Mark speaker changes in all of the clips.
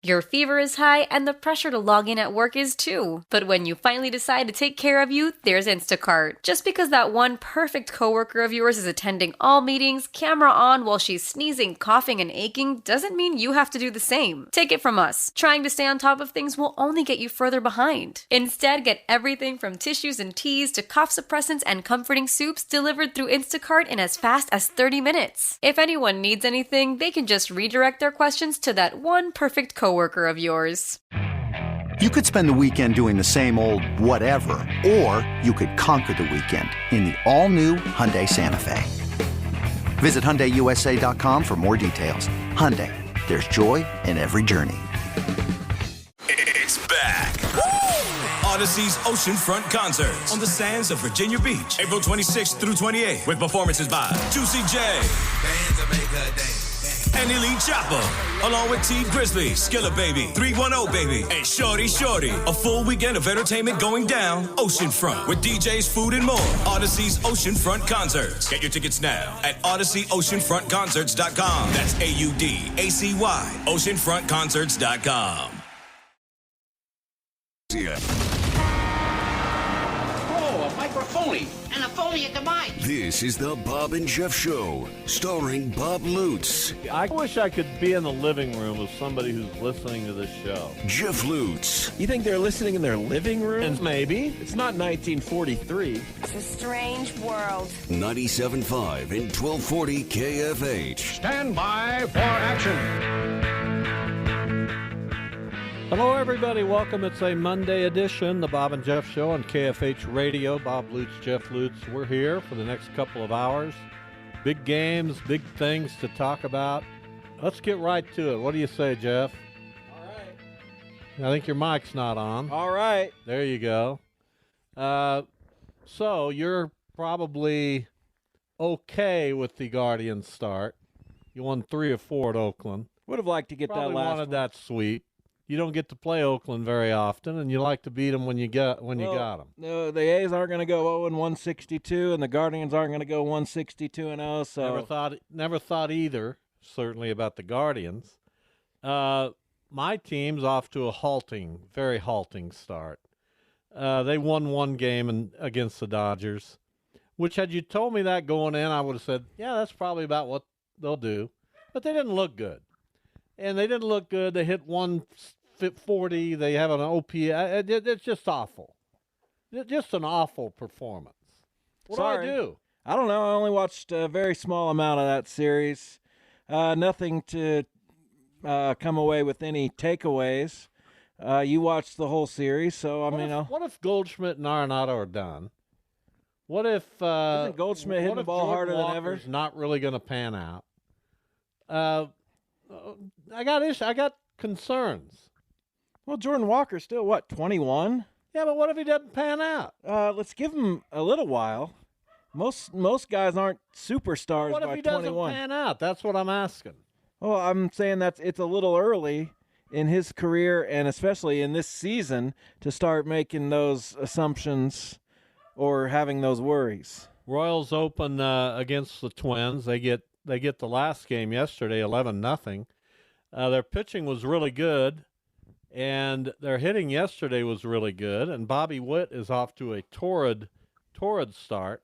Speaker 1: Your fever is high, and the pressure to log in at work is too. But when you finally decide to take care of you, there's Instacart. Just because that one perfect coworker of yours is attending all meetings, camera on while she's sneezing, coughing, and aching, doesn't mean you have to do the same. Take it from us. Trying to stay on top of things will only get you further behind. Instead, get everything from tissues and teas to cough suppressants and comforting soups delivered through Instacart in as fast as 30 minutes. If anyone needs anything, they can just redirect their questions to that one perfect coworker of yours.
Speaker 2: You could spend the weekend doing the same old whatever, or you could conquer the weekend in the all-new Hyundai Santa Fe. Visit HyundaiUSA.com for more details. Hyundai, there's joy in every journey.
Speaker 3: It's back. Odyssey's Oceanfront Concerts on the sands of Virginia Beach, April 26th through 28th, with performances by Juicy J and Elite Chopper, along with T Grizzly, Skilla Baby, 310 Baby, and Shorty Shorty. A full weekend of entertainment going down Oceanfront with DJs, food, and more. Odyssey's Oceanfront Concerts. Get your tickets now at OdysseyOceanfrontConcerts.com. That's AUDACY, OceanfrontConcerts.com. Yeah.
Speaker 4: Oh, a microphony. And a phony at the mic.
Speaker 5: This is the Bob and Jeff Show, starring Bob Lutz.
Speaker 6: I wish I could be in the living room of somebody who's listening to this show.
Speaker 5: Jeff Lutz.
Speaker 7: You think they're listening in their living room?
Speaker 6: And maybe.
Speaker 7: It's not 1943.
Speaker 8: It's a strange world.
Speaker 5: 97.5 and 1240 KFH.
Speaker 4: Stand by for action.
Speaker 6: Hello, everybody. Welcome. It's a Monday edition, the Bob and Jeff Show on KFH Radio. Bob Lutz, Jeff Lutz. We're here for the next couple of hours. Big games, big things to talk about. Let's get right to it. What do you say, Jeff?
Speaker 7: All right.
Speaker 6: I think your mic's not on.
Speaker 7: All right.
Speaker 6: There you go. So you're probably okay with the Guardians start. You won 3 of 4 at Oakland.
Speaker 7: Would have liked to get
Speaker 6: Probably
Speaker 7: that last
Speaker 6: wanted
Speaker 7: one.
Speaker 6: that sweep. You don't get to play Oakland very often, and you like to beat them when you got them.
Speaker 7: No, the A's aren't going to go 0-162, and the Guardians aren't going to go 162-0. So
Speaker 6: Never thought either. Certainly about the Guardians. My team's off to a very halting start. They won one game against the Dodgers, which had you told me that going in, I would have said, yeah, that's probably about what they'll do. But they didn't look good. And they didn't look good. They hit 140. They have an OP. It's just awful. Just an awful performance. What
Speaker 7: Sorry.
Speaker 6: do I do?
Speaker 7: I don't know. I only watched a very small amount of that series. Nothing to come away with any takeaways. You watched the whole series, so
Speaker 6: What if Goldschmidt and Arenado are done? What if
Speaker 7: Isn't Goldschmidt hitting the ball harder than ever?
Speaker 6: Walker's not really going to pan out? I got concerns.
Speaker 7: Well, Jordan Walker's still, 21?
Speaker 6: Yeah, but what if he doesn't pan out?
Speaker 7: Let's give him a little while. Most guys aren't superstars
Speaker 6: What if
Speaker 7: by
Speaker 6: he doesn't
Speaker 7: 21.
Speaker 6: pan out? That's what I'm asking.
Speaker 7: Well, I'm saying it's a little early in his career and especially in this season to start making those assumptions or having those worries.
Speaker 6: Royals open against the Twins. They get the last game yesterday, 11-0. Their pitching was really good, and their hitting yesterday was really good. And Bobby Witt is off to a torrid start,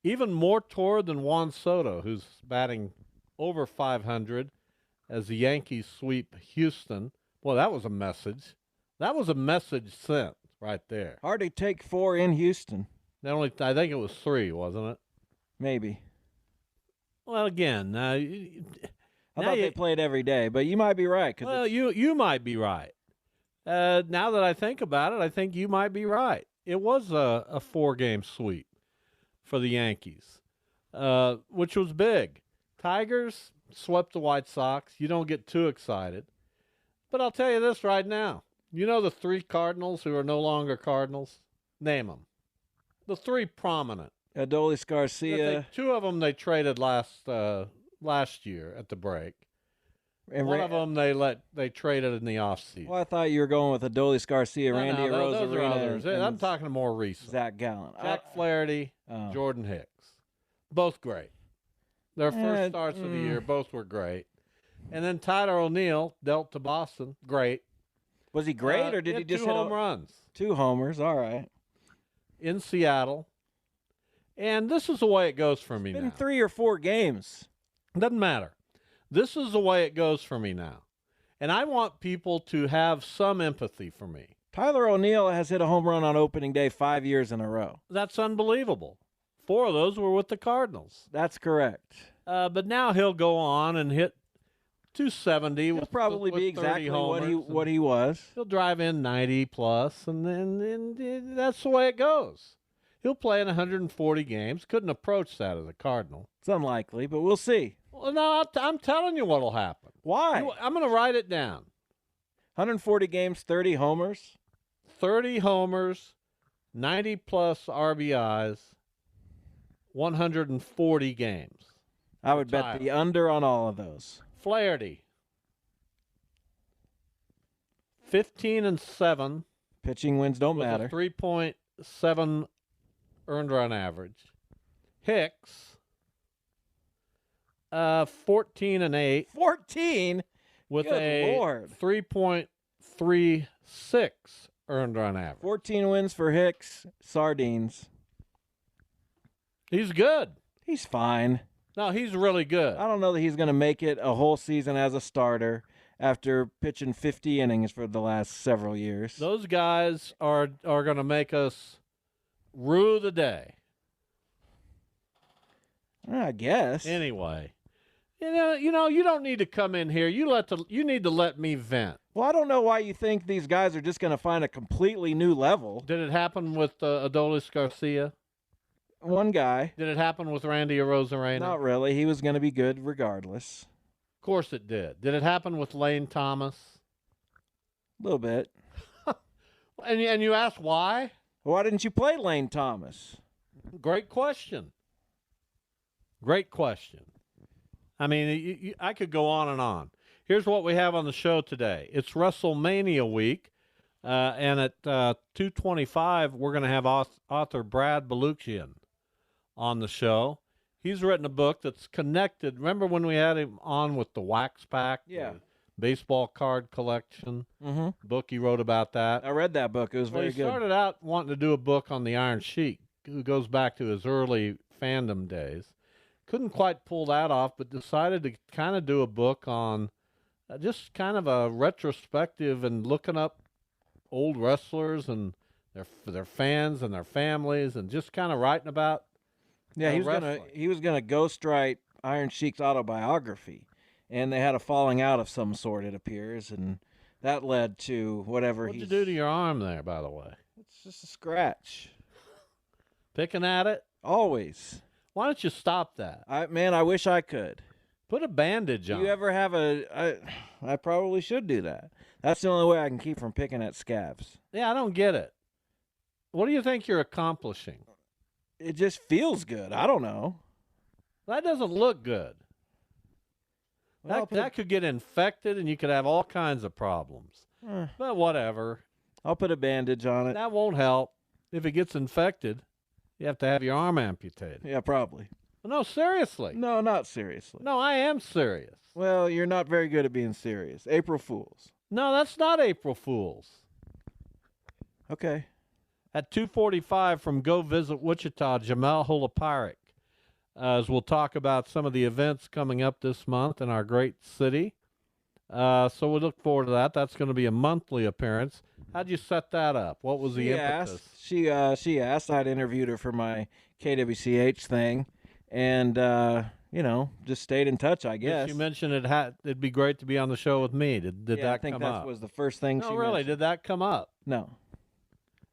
Speaker 6: even more torrid than Juan Soto, who's batting over 500 as the Yankees sweep Houston. Well, that was a message. That was a message sent right there.
Speaker 7: Hard to take 4 in Houston.
Speaker 6: I think it was 3, wasn't it?
Speaker 7: Maybe.
Speaker 6: Well, again,
Speaker 7: I thought they played every day, but you might be right.
Speaker 6: Well, you might be right. Now that I think about it, I think you might be right. It was a 4-game sweep for the Yankees, which was big. Tigers swept the White Sox. You don't get too excited. But I'll tell you this right now. You know the 3 Cardinals who are no longer Cardinals? Name them. The 3 prominent.
Speaker 7: Adolis Garcia.
Speaker 6: 2 of them they traded last year at the break. And one of them they traded in the offseason.
Speaker 7: Well, I thought you were going with Adolis Garcia, Randy Arozarena.
Speaker 6: Those are others. I'm talking more recent.
Speaker 7: Zach Gallen.
Speaker 6: Jack Flaherty, Jordan Hicks. Both great. Their first starts of the year, both were great. And then Tyler O'Neill dealt to Boston. Great.
Speaker 7: Was he great, or did he
Speaker 6: had
Speaker 7: just
Speaker 6: two
Speaker 7: hit
Speaker 6: home runs
Speaker 7: 2 homers? All right.
Speaker 6: in Seattle? And this is the way it goes for me
Speaker 7: Been
Speaker 6: now.
Speaker 7: 3 or 4 games.
Speaker 6: Doesn't matter. This is the way it goes for me now. And I want people to have some empathy for me.
Speaker 7: Tyler O'Neill has hit a home run on opening day 5 years in a row.
Speaker 6: That's unbelievable. 4 of those were with the Cardinals.
Speaker 7: That's correct.
Speaker 6: But now he'll go on and hit 270.
Speaker 7: He'll
Speaker 6: with,
Speaker 7: probably
Speaker 6: with
Speaker 7: be
Speaker 6: 30
Speaker 7: exactly
Speaker 6: homers,
Speaker 7: what he was.
Speaker 6: He'll drive in 90 plus, and then that's the way it goes. He'll play in 140 games. Couldn't approach that as a Cardinal.
Speaker 7: It's unlikely, but we'll see.
Speaker 6: Well, no, I'm telling you what'll happen.
Speaker 7: Why?
Speaker 6: I'm going to write it down.
Speaker 7: 140 games, 30 homers.
Speaker 6: 30 homers, 90 plus RBIs, 140 games.
Speaker 7: I would bet the under on all of those.
Speaker 6: Flaherty, 15-7.
Speaker 7: Pitching wins don't
Speaker 6: with
Speaker 7: matter.
Speaker 6: a 3.7 earned run average. Hicks, 14-8.
Speaker 7: 14?
Speaker 6: With
Speaker 7: Good
Speaker 6: a
Speaker 7: Lord.
Speaker 6: 3.36 earned run average.
Speaker 7: 14 wins for Hicks. Sardines.
Speaker 6: He's good.
Speaker 7: He's fine.
Speaker 6: No, he's really good.
Speaker 7: I don't know that he's going to make it a whole season as a starter after pitching 50 innings for the last several years.
Speaker 6: Those guys are going to make us rue the day.
Speaker 7: I guess.
Speaker 6: Anyway, you know, you don't need to come in here. You need to let me vent.
Speaker 7: Well, I don't know why you think these guys are just going to find a completely new level.
Speaker 6: Did it happen with Adolis Garcia?
Speaker 7: One guy.
Speaker 6: Did it happen with Randy Arozarena?
Speaker 7: Not really. He was going to be good regardless.
Speaker 6: Of course it did. Did it happen with Lane Thomas?
Speaker 7: A little bit.
Speaker 6: And you ask why?
Speaker 7: Why didn't you play Lane Thomas?
Speaker 6: Great question. Great question. I mean, I could go on and on. Here's what we have on the show today. It's WrestleMania week, and at 2:25, we're going to have author Brad Balukjian on the show. He's written a book that's connected. Remember when we had him on with the Wax Pack?
Speaker 7: Yeah.
Speaker 6: The baseball card collection book he wrote about that.
Speaker 7: I read that book. It was very
Speaker 6: He
Speaker 7: good.
Speaker 6: started out wanting to do a book on the Iron Sheik, who goes back to his early fandom days. Couldn't quite pull that off, but decided to kind of do a book on just kind of a retrospective and looking up old wrestlers and their fans and their families and just kind of writing about.
Speaker 7: Yeah,
Speaker 6: wrestling.
Speaker 7: he was gonna ghostwrite Iron Sheik's autobiography, and they had a falling out of some sort, it appears, and that led to whatever.
Speaker 6: What'd you do to your arm there, by the way?
Speaker 7: It's just a scratch.
Speaker 6: Picking at it?
Speaker 7: Always.
Speaker 6: Why don't you stop that?
Speaker 7: I wish I could.
Speaker 6: Put a bandage on.
Speaker 7: Do you ever have I probably should do that. That's the only way I can keep from picking at scabs.
Speaker 6: Yeah, I don't get it. What do you think you're accomplishing?
Speaker 7: It just feels good. I don't know.
Speaker 6: That doesn't look good.
Speaker 7: Well,
Speaker 6: That could get infected, and you could have all kinds of problems. But whatever.
Speaker 7: I'll put a bandage on it.
Speaker 6: That won't help. If it gets infected, you have to have your arm amputated.
Speaker 7: Yeah, probably.
Speaker 6: No, seriously.
Speaker 7: No, not seriously.
Speaker 6: No, I am serious.
Speaker 7: Well, you're not very good at being serious. April Fools.
Speaker 6: No, that's not April Fool's.
Speaker 7: Okay.
Speaker 6: At 2:45 from Go Visit Wichita, Jamel Holaparik, as we'll talk about some of the events coming up this month in our great city. So we look forward to that. That's going to be a monthly appearance. How'd you set that up? What was the impetus?
Speaker 7: She asked. I'd interviewed her for my KWCH thing, and just stayed in touch, I guess.
Speaker 6: She mentioned it'd be great to be on the show with me. Did that come up?
Speaker 7: I think that was the first thing
Speaker 6: No,
Speaker 7: she
Speaker 6: really,
Speaker 7: mentioned.
Speaker 6: did that come up?
Speaker 7: No.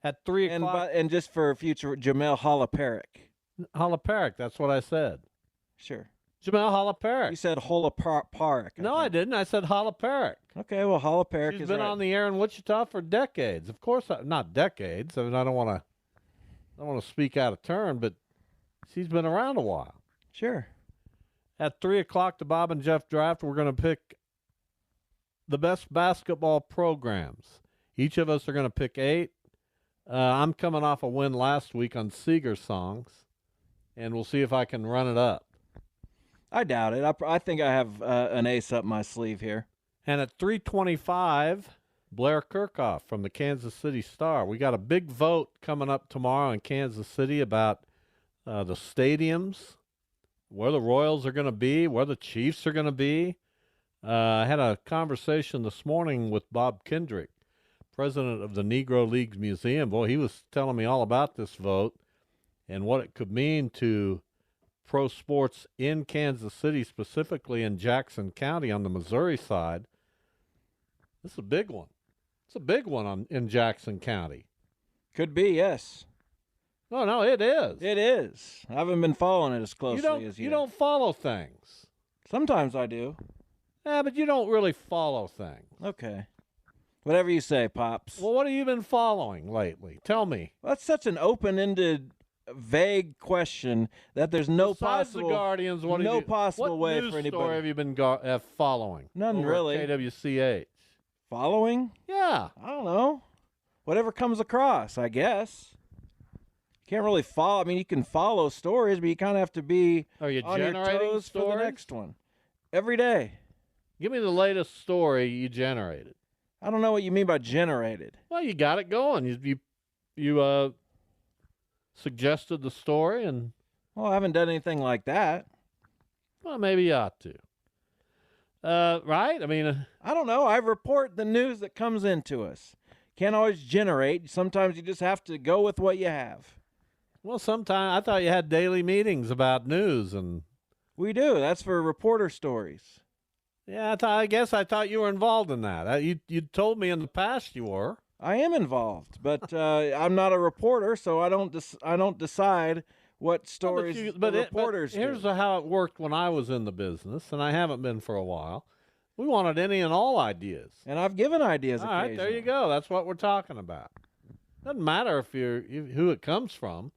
Speaker 6: At 3 o'clock?
Speaker 7: And just for future, Jamel Holaparik.
Speaker 6: Holaparik, that's what I said.
Speaker 7: Sure.
Speaker 6: Jamel Holaparik.
Speaker 7: You said Holaparik.
Speaker 6: No, I didn't. I said Holaparik.
Speaker 7: Okay, well, Holaparik
Speaker 6: She's
Speaker 7: is
Speaker 6: been
Speaker 7: right.
Speaker 6: on the air in Wichita for decades. Of course, not decades. I mean, I don't want to speak out of turn, but she's been around a while.
Speaker 7: Sure.
Speaker 6: At 3 o'clock, the Bob and Jeff Draft, we're going to pick the best basketball programs. Each of us are going to pick 8. I'm coming off a win last week on Seeger songs, and we'll see if I can run it up.
Speaker 7: I doubt it. I think I have an ace up my sleeve here.
Speaker 6: And at 3:25, Blair Kirchhoff from the Kansas City Star. We got a big vote coming up tomorrow in Kansas City about the stadiums, where the Royals are going to be, where the Chiefs are going to be. I had a conversation this morning with Bob Kendrick, president of the Negro Leagues Museum. Boy, he was telling me all about this vote and what it could mean to pro sports in Kansas City, specifically in Jackson County on the Missouri side. This is a big one. It's a big one in Jackson County.
Speaker 7: Could be, yes.
Speaker 6: No, it is.
Speaker 7: It is. I haven't been following it as closely as you.
Speaker 6: You don't follow things.
Speaker 7: Sometimes I do.
Speaker 6: Yeah, but you don't really follow things.
Speaker 7: Okay. Whatever you say, Pops.
Speaker 6: Well, what have you been following lately? Tell me.
Speaker 7: Well, that's such an open-ended, vague question that there's no
Speaker 6: Besides
Speaker 7: possible
Speaker 6: the Guardians,
Speaker 7: way for anybody.
Speaker 6: What story have you been following?
Speaker 7: None
Speaker 6: over
Speaker 7: really.
Speaker 6: At KWCH.
Speaker 7: Following?
Speaker 6: Yeah.
Speaker 7: I don't know. Whatever comes across, I guess. Can't really follow. I mean, you can follow stories, but you kind of have to be
Speaker 6: Are you
Speaker 7: on your
Speaker 6: generating
Speaker 7: toes
Speaker 6: stories?
Speaker 7: for the next one. Every day.
Speaker 6: Give me the latest story you generated.
Speaker 7: I don't know what you mean by generated.
Speaker 6: Well, you got it going. You suggested the story, and
Speaker 7: Well, I haven't done anything like that.
Speaker 6: well, maybe you ought to. Right? I mean,
Speaker 7: I don't know. I report the news that comes into us. Can't always generate. Sometimes you just have to go with what you have.
Speaker 6: well, sometime I thought you had daily meetings about news, and
Speaker 7: We do. That's for reporter stories.
Speaker 6: yeah, I guess I thought you were involved in that. You told me in the past you were.
Speaker 7: I am involved, but I'm not a reporter, so I don't decide what stories reporters do.
Speaker 6: Here's how it worked when I was in the business, and I haven't been for a while. We wanted any and all ideas.
Speaker 7: And I've given ideas
Speaker 6: All right, there you go. That's what we're talking about. Doesn't matter if who it comes from.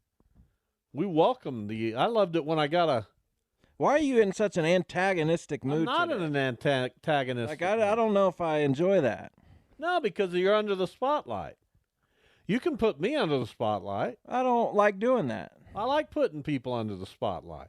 Speaker 6: We welcome I loved it when I got a.
Speaker 7: Why are you in such an antagonistic mood
Speaker 6: I'm not
Speaker 7: today?
Speaker 6: in an antagonistic.
Speaker 7: I don't know if I enjoy that.
Speaker 6: No, because you're under the spotlight. You can put me under the spotlight.
Speaker 7: I don't like doing that.
Speaker 6: I like putting people under the spotlight.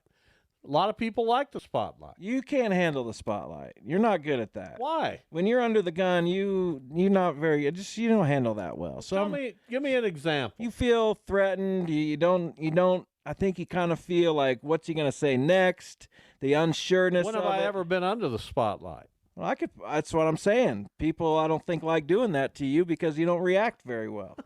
Speaker 6: A lot of people like the spotlight.
Speaker 7: You can't handle the spotlight. You're not good at that.
Speaker 6: Why?
Speaker 7: When you're under the gun, you're not very. You don't handle that well. So
Speaker 6: Give me an example.
Speaker 7: you feel threatened. You don't. I think you kind of feel like, what's he going to say next? The unsureness.
Speaker 6: When have
Speaker 7: of
Speaker 6: I
Speaker 7: it.
Speaker 6: ever been under the spotlight?
Speaker 7: Well, that's what I'm saying. People, I don't think like doing that to you because you don't react very well.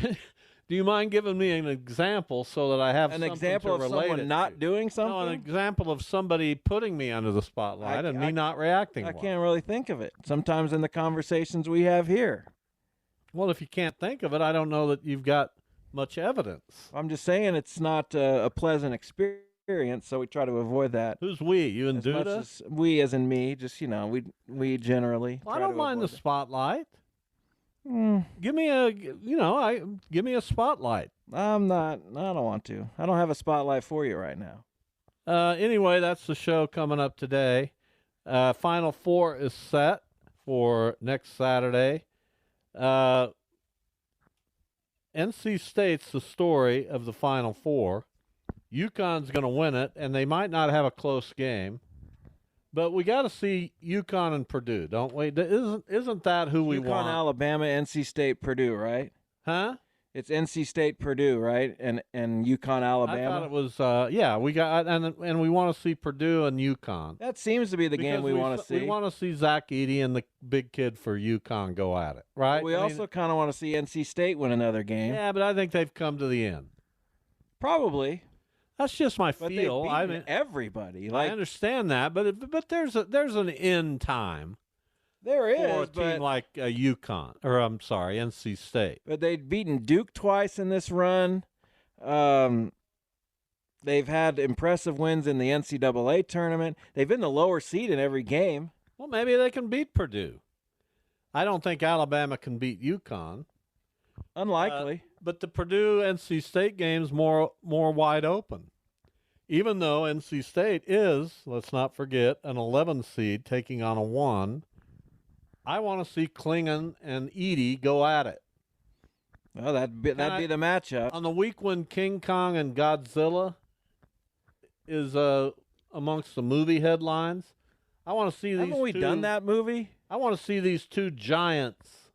Speaker 6: Do you mind giving me an example so that I have
Speaker 7: An
Speaker 6: something
Speaker 7: example
Speaker 6: to
Speaker 7: of
Speaker 6: relate
Speaker 7: someone
Speaker 6: it
Speaker 7: not
Speaker 6: to?
Speaker 7: doing something.
Speaker 6: No, an example of somebody putting me under the spotlight and me not reacting
Speaker 7: I
Speaker 6: well.
Speaker 7: can't really think of it. Sometimes in the conversations we have here.
Speaker 6: Well, if you can't think of it, I don't know that you've got much evidence.
Speaker 7: I'm just saying it's not a pleasant experience, so we try to avoid that.
Speaker 6: Who's we? You and
Speaker 7: As much
Speaker 6: Duda?
Speaker 7: as we, as in me, just we generally.
Speaker 6: Well, I
Speaker 7: try
Speaker 6: don't
Speaker 7: to
Speaker 6: mind the
Speaker 7: avoid it.
Speaker 6: spotlight.
Speaker 7: Mm,
Speaker 6: Give me give me a spotlight.
Speaker 7: I don't want to. I don't have a spotlight for you right now.
Speaker 6: Anyway, that's the show coming up today. Final Four is set for next Saturday. NC State's the story of the Final Four. UConn's going to win it, and they might not have a close game. But we got to see UConn and Purdue, don't we? Isn't that who we
Speaker 7: UConn,
Speaker 6: want?
Speaker 7: Alabama, NC State, Purdue, right?
Speaker 6: Huh?
Speaker 7: It's NC State, Purdue, right? And UConn, Alabama.
Speaker 6: I thought it was. Yeah, we got and we want to see Purdue and UConn.
Speaker 7: That seems to be the game we want to see.
Speaker 6: We want to see Zach Edey and the big kid for UConn go at it, right?
Speaker 7: But we also kind of want to see NC State win another game.
Speaker 6: Yeah, but I think they've come to the end.
Speaker 7: Probably.
Speaker 6: That's just my
Speaker 7: But
Speaker 6: feel.
Speaker 7: they've beaten everybody.
Speaker 6: I understand that, but there's an end time
Speaker 7: there
Speaker 6: for a
Speaker 7: is,
Speaker 6: team like UConn, or I'm sorry, NC State.
Speaker 7: But they've beaten Duke twice in this run. They've had impressive wins in the NCAA tournament. They've been the lower seed in every game.
Speaker 6: Well, maybe they can beat Purdue. I don't think Alabama can beat UConn.
Speaker 7: Unlikely.
Speaker 6: But the Purdue NC State game's more wide open. Even though NC State is, let's not forget, an 11 seed taking on a 1, I want to see Klingon and Edey go at it.
Speaker 7: Well, that'd be the matchup.
Speaker 6: On the week when King Kong and Godzilla is amongst the movie headlines. I want to see these.
Speaker 7: Haven't we done that movie?
Speaker 6: I want to see these two giants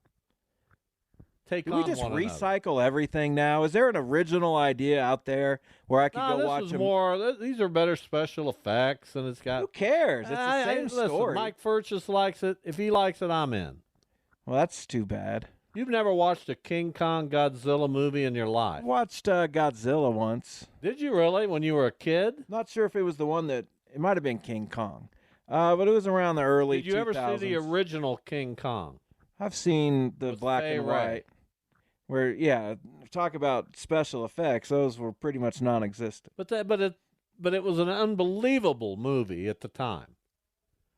Speaker 6: take
Speaker 7: Do
Speaker 6: on
Speaker 7: we just
Speaker 6: one another.
Speaker 7: recycle everything now? Is there an original idea out there where I could go watch them?
Speaker 6: These are better special effects, and it's got.
Speaker 7: Who cares? It's the same
Speaker 6: listen,
Speaker 7: story.
Speaker 6: Mike Furchess likes it. If he likes it, I'm in.
Speaker 7: Well, that's too bad.
Speaker 6: You've never watched a King Kong Godzilla movie in your life.
Speaker 7: I watched Godzilla once.
Speaker 6: Did you really? When you were a kid?
Speaker 7: Not sure if it was the one that it might have been King Kong, but it was around the early.
Speaker 6: Did you ever see the original King Kong?
Speaker 7: I've seen the
Speaker 6: With
Speaker 7: black
Speaker 6: Fay
Speaker 7: and
Speaker 6: Wray.
Speaker 7: white. Where talk about special effects. Those were pretty much non-existent.
Speaker 6: But it was an unbelievable movie at the time.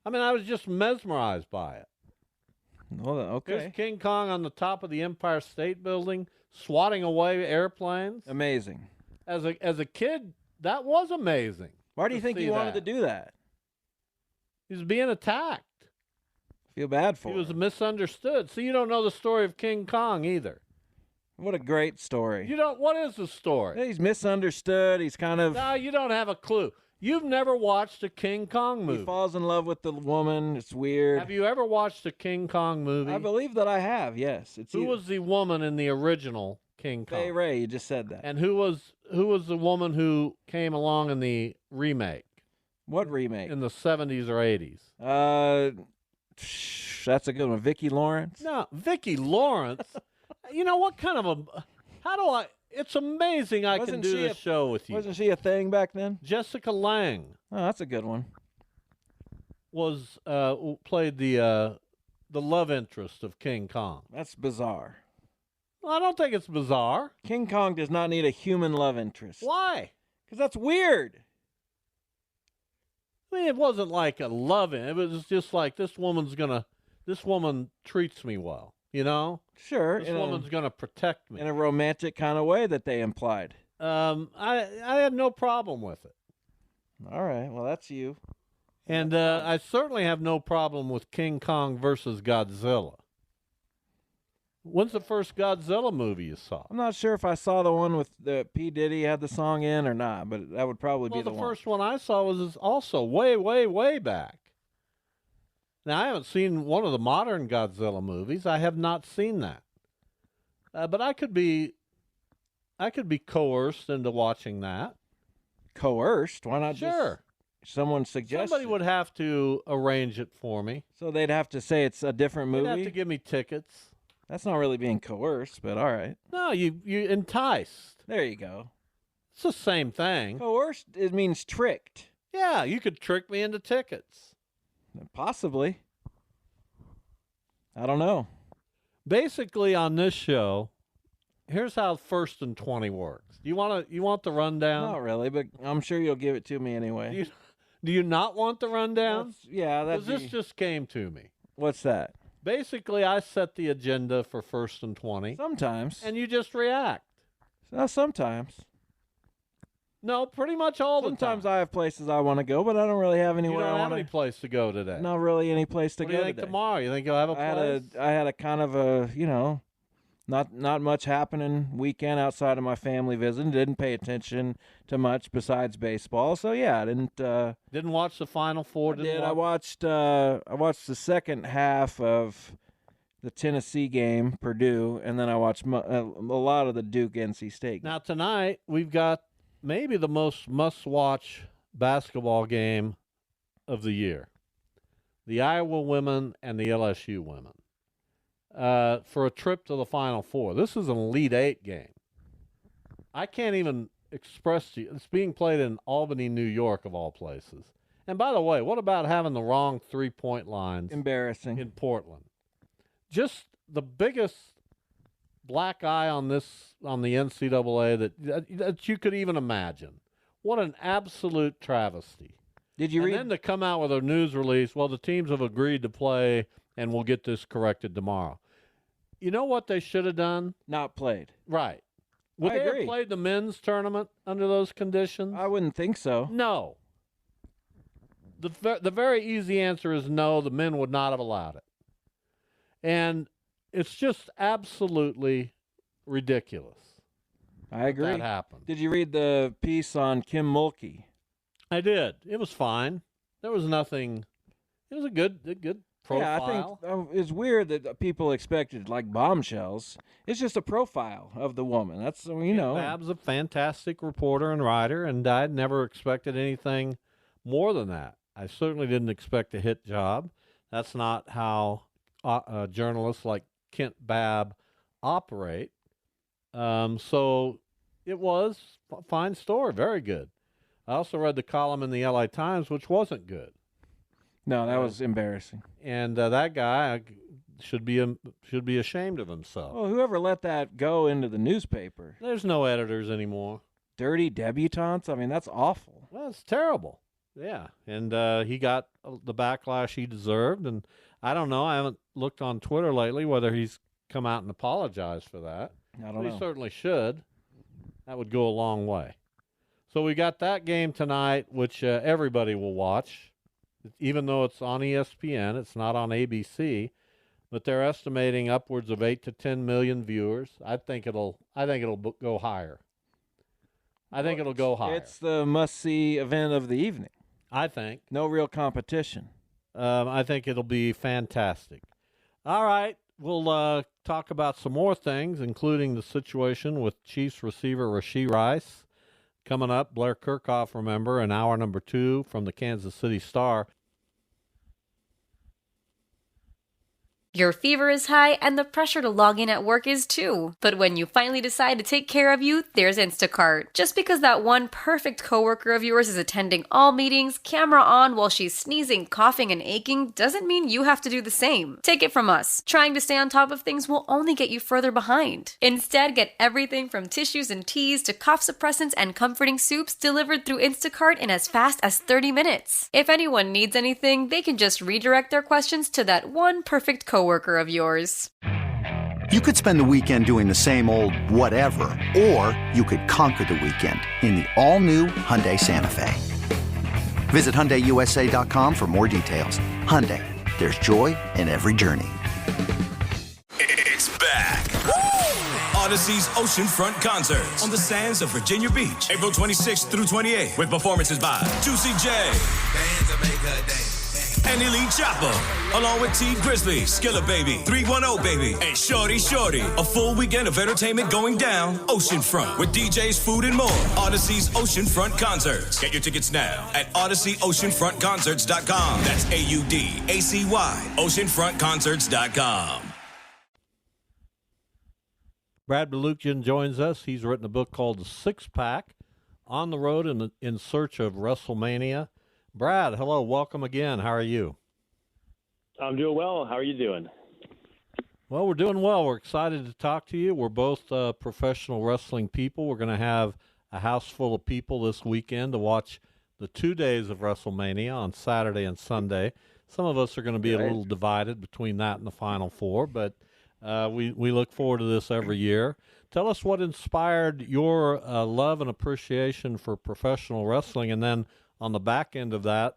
Speaker 6: I mean, I was just mesmerized by it.
Speaker 7: Well, okay.
Speaker 6: There's King Kong on the top of the Empire State Building, swatting away airplanes.
Speaker 7: Amazing.
Speaker 6: As a kid, that was amazing.
Speaker 7: Why do you think he wanted to do that?
Speaker 6: He was being attacked.
Speaker 7: Feel bad for
Speaker 6: He
Speaker 7: him.
Speaker 6: was misunderstood. So you don't know the story of King Kong either.
Speaker 7: What a great story.
Speaker 6: You don't. What is the story?
Speaker 7: He's misunderstood. He's kind of.
Speaker 6: No, you don't have a clue. You've never watched a King Kong movie.
Speaker 7: He falls in love with the woman. It's weird.
Speaker 6: Have you ever watched a King Kong movie?
Speaker 7: I believe that I have. Yes.
Speaker 6: Who was the woman in the original King Kong?
Speaker 7: Fay Wray. You just said that.
Speaker 6: And who was the woman who came along in the remake?
Speaker 7: What remake?
Speaker 6: In the 70s or 80s?
Speaker 7: That's a good one. Vicki Lawrence.
Speaker 6: No, Vicki Lawrence. You know what kind of a? How do I? It's amazing I can do this show with you.
Speaker 7: Wasn't she a thing back then?
Speaker 6: Jessica Lange.
Speaker 7: Oh, that's a good one.
Speaker 6: Was played the love interest of King Kong.
Speaker 7: That's bizarre.
Speaker 6: Well, I don't think it's bizarre.
Speaker 7: King Kong does not need a human love interest.
Speaker 6: Why?
Speaker 7: Because that's weird.
Speaker 6: I mean, it wasn't like a loving. It was just like this woman treats me well. You know?
Speaker 7: Sure.
Speaker 6: This woman's going to protect me.
Speaker 7: In a romantic kind of way that they implied.
Speaker 6: I had no problem with it.
Speaker 7: All right. Well, that's you.
Speaker 6: And I certainly have no problem with King Kong versus Godzilla. When's the first Godzilla movie you saw?
Speaker 7: I'm not sure if I saw the one with P. Diddy had the song in or not, but that would probably be the one.
Speaker 6: Well, the first one I saw was also way, way, way back. Now, I haven't seen one of the modern Godzilla movies. I have not seen that. But I could be coerced into watching that.
Speaker 7: Coerced? Why not
Speaker 6: Sure.
Speaker 7: just someone suggest
Speaker 6: Somebody would have to arrange it for me.
Speaker 7: So they'd have to say it's a different movie?
Speaker 6: They'd have to give me tickets.
Speaker 7: That's not really being coerced, but all right.
Speaker 6: No, you enticed.
Speaker 7: There you go.
Speaker 6: It's the same thing.
Speaker 7: Coerced, it means tricked.
Speaker 6: Yeah, you could trick me into tickets.
Speaker 7: Possibly. I don't know.
Speaker 6: Basically, on this show, here's how 1st and 20 works. You want the rundown?
Speaker 7: Not really, but I'm sure you'll give it to me anyway.
Speaker 6: Do you not want the rundown?
Speaker 7: That's
Speaker 6: this just came to me.
Speaker 7: What's that?
Speaker 6: Basically, I set the agenda for 1st and 20.
Speaker 7: Sometimes.
Speaker 6: And you just react.
Speaker 7: Sometimes.
Speaker 6: No, pretty much all the time.
Speaker 7: Sometimes I have places I want to go, but I don't really have anywhere
Speaker 6: You don't
Speaker 7: I
Speaker 6: have
Speaker 7: want
Speaker 6: any place to go today.
Speaker 7: Not really any place to
Speaker 6: What
Speaker 7: go
Speaker 6: do you think
Speaker 7: today.
Speaker 6: tomorrow? You think you'll have a place?
Speaker 7: I had a kind of a, not much happening weekend outside of my family visiting. Didn't pay attention to much besides baseball. So yeah, I
Speaker 6: didn't watch the Final Four.
Speaker 7: I watched the second half of the Tennessee game, Purdue, and then I watched a lot of the Duke NC State game.
Speaker 6: Now tonight we've got maybe the most must-watch basketball game of the year: the Iowa women and the LSU women. For a trip to the Final Four. This is an Elite Eight game. I can't even express to you. It's being played in Albany, New York, of all places. And by the way, what about having the wrong three-point lines?
Speaker 7: Embarrassing.
Speaker 6: In Portland. Just the biggest black eye on the NCAA that you could even imagine. What an absolute travesty.
Speaker 7: Did you read?
Speaker 6: And then to come out with a news release, well, the teams have agreed to play and we'll get this corrected tomorrow. You know what they should have done?
Speaker 7: Not played.
Speaker 6: Right. Would
Speaker 7: I
Speaker 6: they
Speaker 7: agree.
Speaker 6: have played the men's tournament under those conditions?
Speaker 7: I wouldn't think so.
Speaker 6: No. The very easy answer is no, the men would not have allowed it. And it's just absolutely ridiculous.
Speaker 7: I agree.
Speaker 6: That happened.
Speaker 7: Did you read the piece on Kim Mulkey?
Speaker 6: I did. It was fine. There was nothing. It was a good profile.
Speaker 7: Yeah, I think it's weird that people expected like bombshells. It's just a profile of the woman. That's
Speaker 6: Bab's a fantastic reporter and writer, and I'd never expected anything more than that. I certainly didn't expect a hit job. That's not how journalists like Kent Babb operate. So it was a fine story, very good. I also read the column in the LA Times, which wasn't good.
Speaker 7: No, that was embarrassing.
Speaker 6: And that guy should be ashamed of himself.
Speaker 7: Well, whoever let that go into the newspaper?
Speaker 6: There's no editors anymore.
Speaker 7: Dirty debutantes? I mean, that's awful.
Speaker 6: Well, it's terrible. Yeah, and he got the backlash he deserved, and I don't know. I haven't looked on Twitter lately whether he's come out and apologized for that.
Speaker 7: I don't know.
Speaker 6: He certainly should. That would go a long way. So we got that game tonight, which everybody will watch, even though it's on ESPN. It's not on ABC, but they're estimating upwards of 8 to 10 million viewers. I think it'll go higher. I think it'll go higher.
Speaker 7: It's the must-see event of the evening.
Speaker 6: I think.
Speaker 7: No real competition.
Speaker 6: I think it'll be fantastic. All right, we'll talk about some more things, including the situation with Chiefs receiver Rashee Rice. Coming up, Blair Kirchhoff, remember, in hour number 2 from the Kansas City Star.
Speaker 1: Your fever is high and the pressure to log in at work is too. But when you finally decide to take care of you, there's Instacart. Just because that one perfect coworker of yours is attending all meetings, camera on while she's sneezing, coughing, and aching, doesn't mean you have to do the same. Take it from us. Trying to stay on top of things will only get you further behind. Instead, get everything from tissues and teas to cough suppressants and comforting soups delivered through Instacart in as fast as 30 minutes. If anyone needs anything, they can just redirect their questions to that one perfect coworker of yours.
Speaker 2: You could spend the weekend doing the same old whatever, or you could conquer the weekend in the all-new Hyundai Santa Fe. Visit HyundaiUSA.com for more details. Hyundai, there's joy in every journey.
Speaker 3: It's back. Odyssey's Oceanfront Concerts on the sands of Virginia Beach, April 26th through 28th, with performances by Juicy J and Elite Chopper, along with T Grizzly, Skilla Baby, 310 Baby, and Shorty Shorty. A full weekend of entertainment going down Oceanfront with DJs, food, and more. Odyssey's Oceanfront Concerts. Get your tickets now at OdysseyOceanfrontConcerts.com. That's AUDACY, OceanfrontConcerts.com.
Speaker 6: Brad Balukjian joins us. He's written a book called The Six Pack, On the Road in Search of WrestleMania. Brad, hello, welcome again. How are you?
Speaker 9: I'm doing well. How are you doing?
Speaker 6: Well, we're doing well. We're excited to talk to you. We're both professional wrestling people. We're going to have a house full of people this weekend to watch the 2 days of WrestleMania on Saturday and Sunday. Some of us are going to be a little divided between that and the Final Four, but we look forward to this every year. Tell us what inspired your love and appreciation for professional wrestling, and then on the back end of that,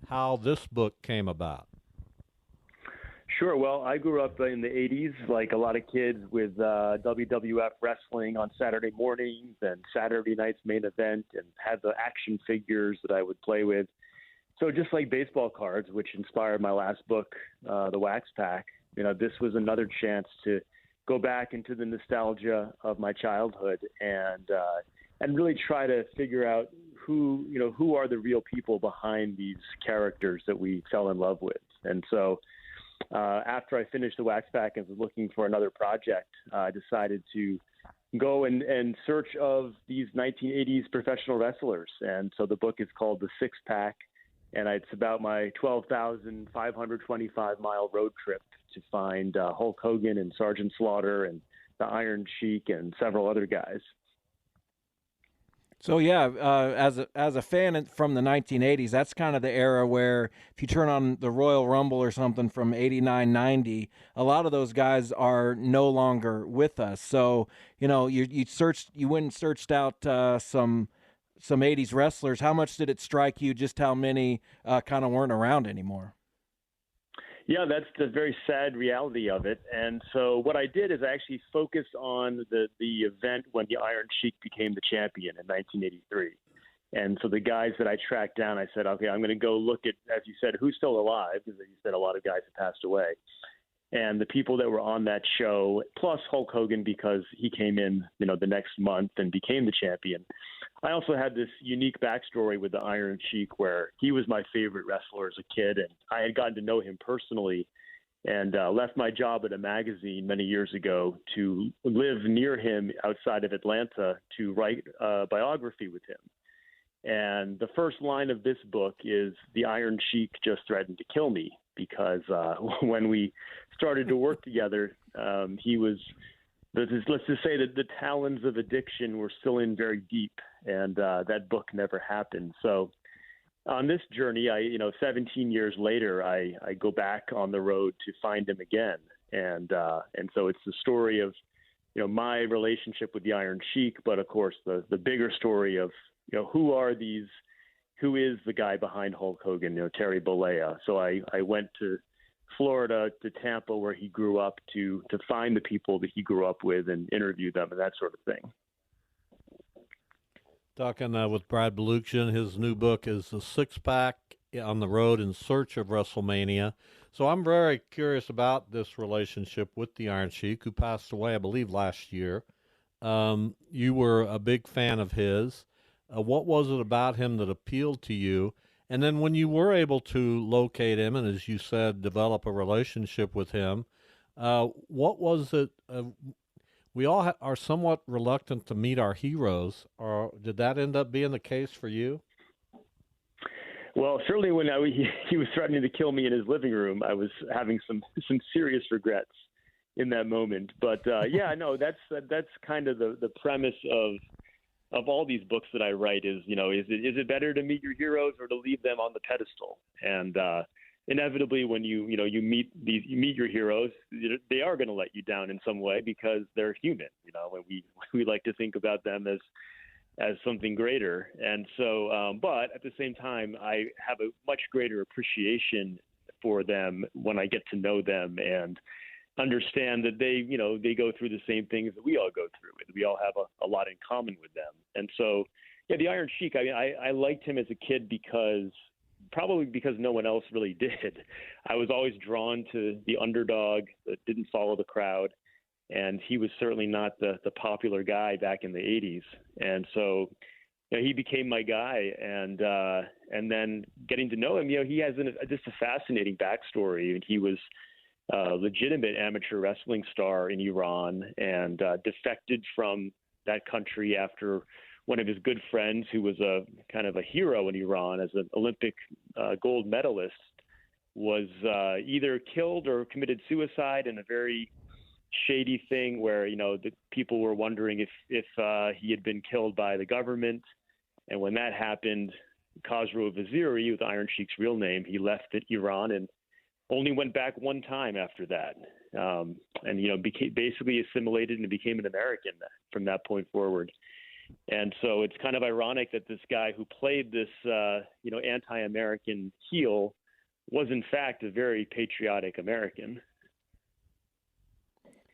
Speaker 6: how this book came about.
Speaker 9: Sure. Well, I grew up in the 80s, like a lot of kids, with WWF wrestling on Saturday mornings and Saturday night's main event, and had the action figures that I would play with. So just like baseball cards, which inspired my last book, The Wax Pack, this was another chance to go back into the nostalgia of my childhood and really try to figure out who are the real people behind these characters that we fell in love with. And so after I finished The Wax Pack and was looking for another project, I decided to go and search of these 1980s professional wrestlers. And so the book is called The Six Pack, and it's about my 12,525-mile road trip to find Hulk Hogan and Sergeant Slaughter and the Iron Sheik and several other guys.
Speaker 7: So as a fan from the 1980s, that's kind of the era where if you turn on the Royal Rumble or something from 89, 90, a lot of those guys are no longer with us. So you went and searched out some 80s wrestlers. How much did it strike you just how many kind of weren't around anymore?
Speaker 9: Yeah, that's the very sad reality of it. And so what I did is I actually focused on the event when the Iron Sheik became the champion in 1983. And so the guys that I tracked down, I said, okay, I'm going to go look at, as you said, who's still alive, because you said a lot of guys have passed away. And the people that were on that show, plus Hulk Hogan, because he came in, the next month and became the champion. I also had this unique backstory with the Iron Sheik, where he was my favorite wrestler as a kid, and I had gotten to know him personally, and left my job at a magazine many years ago to live near him outside of Atlanta to write a biography with him. And the first line of this book is, "The Iron Sheik just threatened to kill me," because when we started to work together, he was, let's just say that the talons of addiction were still in very deep, and that book never happened. So on this journey, 17 years later, I go back on the road to find him again. And so it's the story of, my relationship with the Iron Sheik, but of course the bigger story of, who is the guy behind Hulk Hogan, Terry Bollea. So I went to Florida, to Tampa, where he grew up, to find the people that he grew up with and interview them and that sort of thing.
Speaker 6: Talking with Brad Balukjian. His new book is The Six Pack on the Road in Search of WrestleMania. So I'm very curious about this relationship with the Iron Sheik, who passed away, I believe, last year. You were a big fan of his. What was it about him that appealed to you? And then when you were able to locate him and, as you said, develop a relationship with him, what was it? We all are somewhat reluctant to meet our heroes. Or did that end up being the case for you?
Speaker 9: Well, certainly when he was threatening to kill me in his living room, I was having some serious regrets in that moment. But that's kind of the premise of all these books that I write is it better to meet your heroes or to leave them on the pedestal? And inevitably, when you meet your heroes, they are going to let you down in some way because they're human. And we like to think about them as something greater. And so, but at the same time, I have a much greater appreciation for them when I get to know them and understand that they go through the same things that we all go through. We all have a lot in common with them. And so, the Iron Sheik, I liked him as a kid probably because no one else really did. I was always drawn to the underdog that didn't follow the crowd. And he was certainly not the popular guy back in the 80s. And so, he became my guy. And then getting to know him, he has just a fascinating backstory. And he was a legitimate amateur wrestling star in Iran and defected from that country after one of his good friends, who was a kind of a hero in Iran as an Olympic gold medalist, was either killed or committed suicide in a very shady thing where, the people were wondering if he had been killed by the government. And when that happened, Khosrow Vaziri, with Iron Sheik's real name, he left Iran and only went back one time after that. And, became basically assimilated and became an American from that point forward. And so it's kind of ironic that this guy who played this, anti-American heel was in fact a very patriotic American.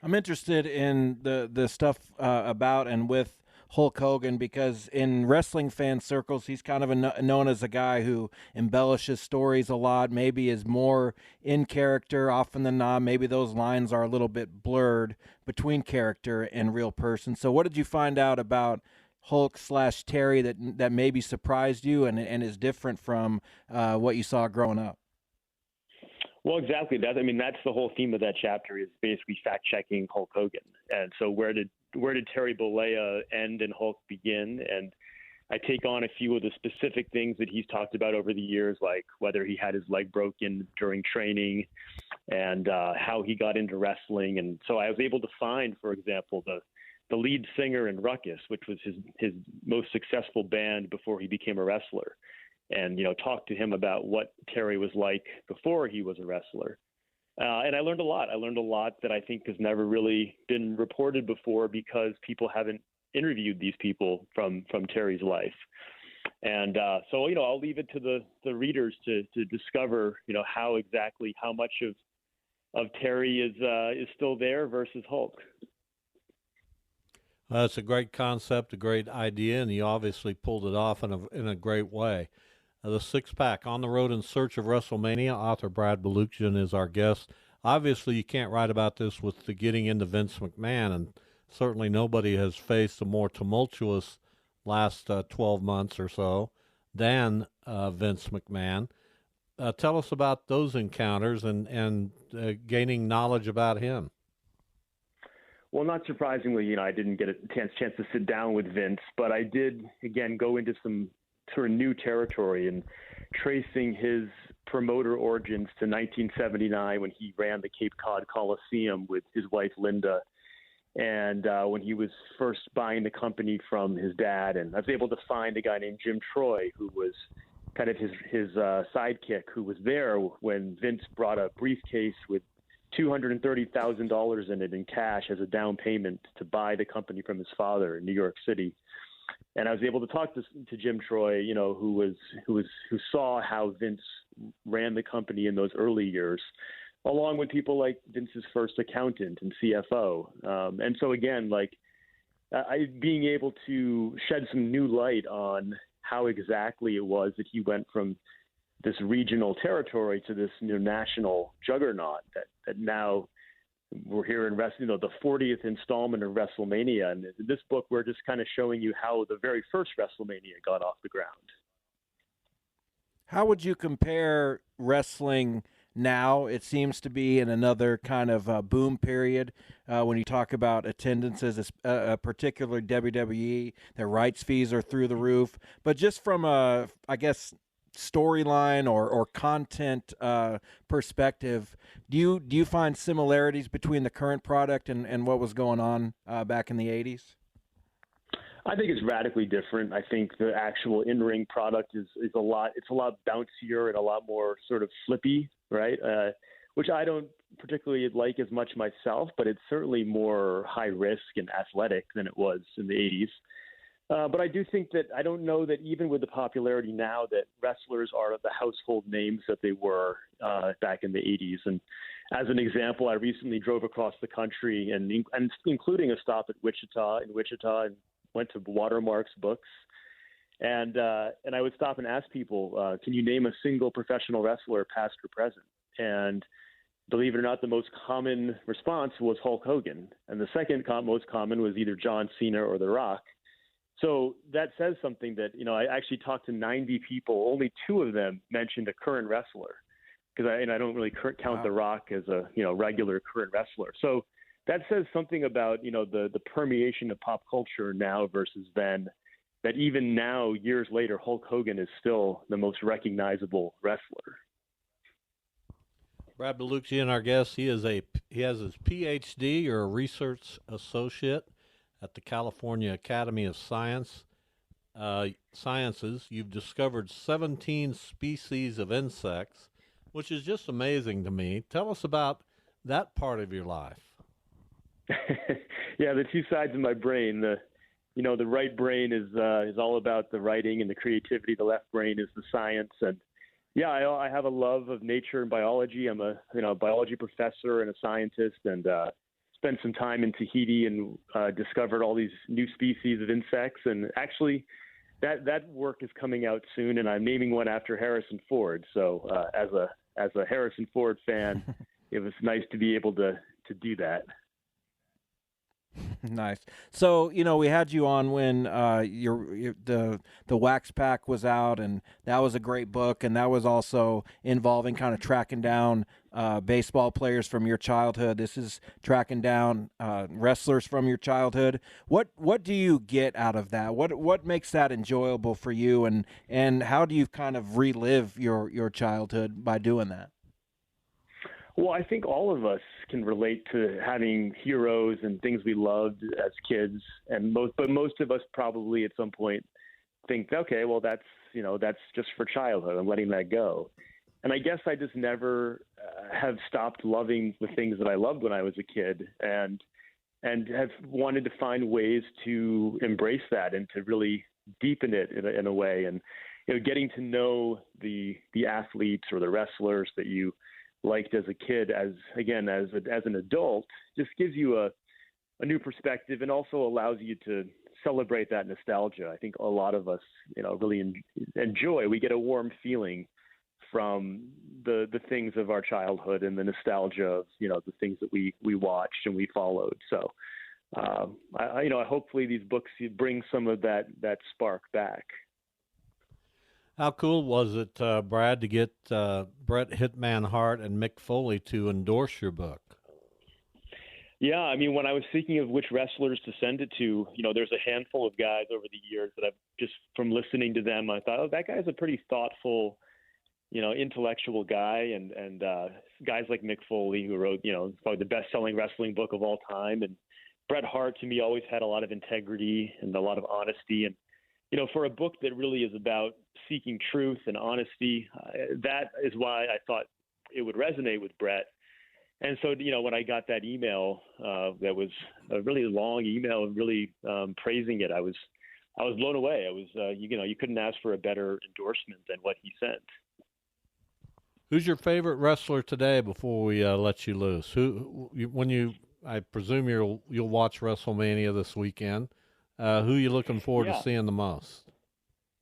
Speaker 7: I'm interested in the stuff about and with Hulk Hogan because in wrestling fan circles, he's kind of known as a guy who embellishes stories a lot, maybe is more in character often than not. Maybe those lines are a little bit blurred between character and real person. So what did you find out about Hulk/Terry that maybe surprised you and is different from what you saw growing up?
Speaker 9: Well, exactly. That's the whole theme of that chapter is basically fact-checking Hulk Hogan. And so where did Terry Bollea end and Hulk begin? And I take on a few of the specific things that he's talked about over the years, like whether he had his leg broken during training and how he got into wrestling. And so I was able to find, for example, the lead singer in Ruckus, which was his most successful band before he became a wrestler. And, talk to him about what Terry was like before he was a wrestler. And I learned a lot. I learned a lot that I think has never really been reported before because people haven't interviewed these people from Terry's life. And so, I'll leave it to the readers to discover, how much of Terry is still there versus Hulk.
Speaker 6: Well, it's a great concept, a great idea, and you obviously pulled it off in a great way. The six pack on the road in search of WrestleMania. Author Brad Balukjian is our guest. Obviously, you can't write about this with the getting into Vince McMahon, and certainly nobody has faced a more tumultuous last 12 months or so than Vince McMahon. Tell us about those encounters and gaining knowledge about him.
Speaker 9: Well, not surprisingly, I didn't get a chance to sit down with Vince, but I did, again, go into some sort of new territory and tracing his promoter origins to 1979 when he ran the Cape Cod Coliseum with his wife, Linda, and when he was first buying the company from his dad. And I was able to find a guy named Jim Troy, who was kind of his sidekick, who was there when Vince brought a briefcase with $230,000 in it in cash as a down payment to buy the company from his father in New York City. And I was able to talk to Jim Troy, who saw how Vince ran the company in those early years, along with people like Vince's first accountant and CFO. And so again, being able to shed some new light on how exactly it was that he went from this regional territory to this national juggernaut that now we're here in the 40th installment of WrestleMania. And in this book, we're just kind of showing you how the very first WrestleMania got off the ground.
Speaker 7: How would you compare wrestling now? It seems to be in another kind of boom period when you talk about attendances, a particular WWE. Their rights fees are through the roof. But just from a, I guess, storyline or content perspective, do you find similarities between the current product and what was going on back in the 80s?
Speaker 9: I think it's radically different. I think the actual in-ring product is a lot bouncier and a lot more sort of flippy, right? Which I don't particularly like as much myself, but it's certainly more high risk and athletic than it was in the 80s. But I do think that I don't know that even with the popularity now that wrestlers are the household names that they were back in the 80s. And as an example, I recently drove across the country and including a stop at Wichita, and went to Watermark's Books. And I would stop and ask people, can you name a single professional wrestler, past or present? And believe it or not, the most common response was Hulk Hogan. And the second most common was either John Cena or The Rock. So that says something that, I actually talked to 90 people. Only 2 of them mentioned a current wrestler because I don't really count The Rock as a, regular current wrestler. So that says something about, the permeation of pop culture now versus then, that even now, years later, Hulk Hogan is still the most recognizable wrestler.
Speaker 6: Brad Balukjian, our guest, he has his PhD or a research associate at the California Academy of Sciences. You've discovered 17 species of insects, which is just amazing to me. Tell us about that part of your life.
Speaker 9: Yeah, the two sides of my brain. The right brain is all about the writing and the creativity. The left brain is the science. And yeah, I have a love of nature and biology. I'm a biology professor and a scientist, and spent some time in Tahiti and discovered all these new species of insects. And actually, that work is coming out soon, and I'm naming one after Harrison Ford. So as a Harrison Ford fan, it was nice to be able to do that.
Speaker 7: Nice. So, we had you on when the Wax Pack was out, and that was a great book, and that was also involving kind of tracking down baseball players from your childhood. This is tracking down wrestlers from your childhood. What do you get out of that? What makes that enjoyable for you, and how do you kind of relive your childhood by doing that?
Speaker 9: Well, I think all of us can relate to having heroes and things we loved as kids, but most of us probably at some point think, okay, well, that's just for childhood. I'm letting that go. And I guess I just never have stopped loving the things that I loved when I was a kid, and have wanted to find ways to embrace that and to really deepen it in a way. And getting to know the athletes or the wrestlers that you liked as a kid, as an adult, just gives you a a new perspective, and also allows you to celebrate that nostalgia. I think a lot of us, really enjoy. We get a warm feeling from the things of our childhood and the nostalgia of, the things that we watched and we followed. So, hopefully these books bring some of that spark back.
Speaker 6: How cool was it, Brad, to get Bret Hitman Hart and Mick Foley to endorse your book?
Speaker 9: Yeah, I mean, when I was thinking of which wrestlers to send it to, there's a handful of guys over the years that I've just, from listening to them, I thought, that guy's a pretty thoughtful, intellectual guy, and guys like Mick Foley, who wrote, probably the best-selling wrestling book of all time, and Bret Hart, to me, always had a lot of integrity and a lot of honesty, and for a book that really is about seeking truth and honesty, that is why I thought it would resonate with Bret. And so, when I got that email, that was a really long email, really praising it, I was blown away. I was, you couldn't ask for a better endorsement than what he sent.
Speaker 6: Who's your favorite wrestler today? Before we let you loose, I presume you'll watch WrestleMania this weekend. Who are you looking forward to seeing the most?